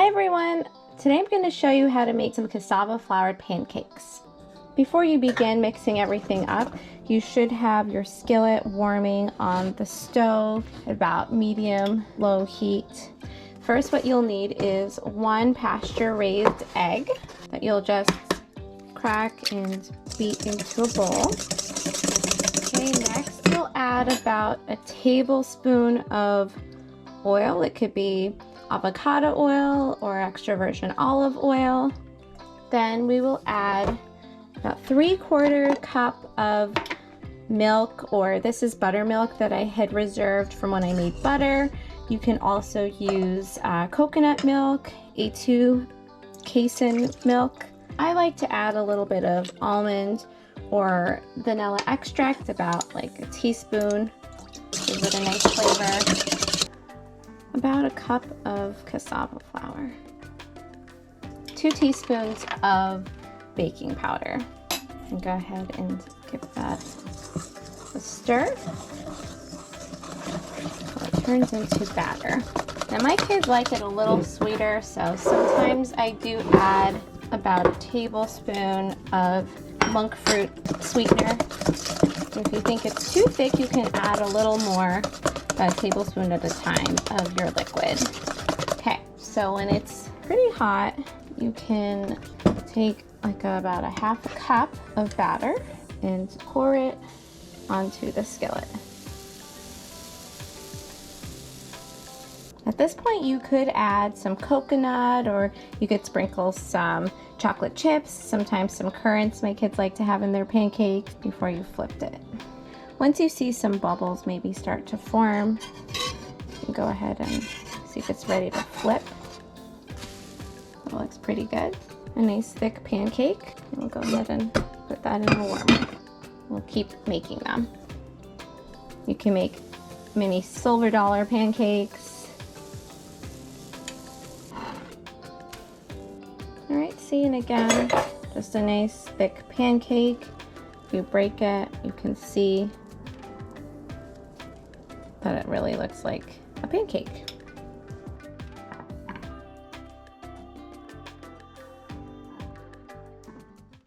Hi everyone! Today I'm going to show you how to make some cassava floured pancakes. Before you begin mixing everything up, you should have your skillet warming on the stove at about medium-low heat. First, what you'll need is one pasture raised egg that you'll just crack and beat into a bowl. Okay, next you'll add about a tablespoon of oil. It could be avocado oil or extra virgin olive oil. Then we will add about 3/4 cup of milk, or this is buttermilk that I had reserved from when I made butter. You can also use coconut milk, A2 Casein Milk. I like to add a little bit of almond or vanilla extract, about like a teaspoon. Gives it a nice flavor. About a cup of cassava flour. 2 teaspoons of baking powder. And go ahead and give that a stir so it turns into batter. Now my kids like it a little sweeter, so sometimes I do add about a tablespoon of Monkfruit sweetener. If you think it's too thick, you can add a little more, a tablespoon at a time, of your liquid. Okay, so when it's pretty hot, you can take like about a 1/2 cup of batter and pour it onto the skillet. At this point, you could add some coconut, or you could sprinkle some chocolate chips, sometimes some currants my kids like to have in their pancakes before you flipped it. Once you see some bubbles maybe start to form, you can go ahead and see if it's ready to flip. It looks pretty good. A nice thick pancake. We'll go ahead and put that in the warmer. We'll keep making them. You can make mini silver dollar pancakes. Alright, see, and again, just a nice thick pancake. If you break it, you can see that it really looks like a pancake.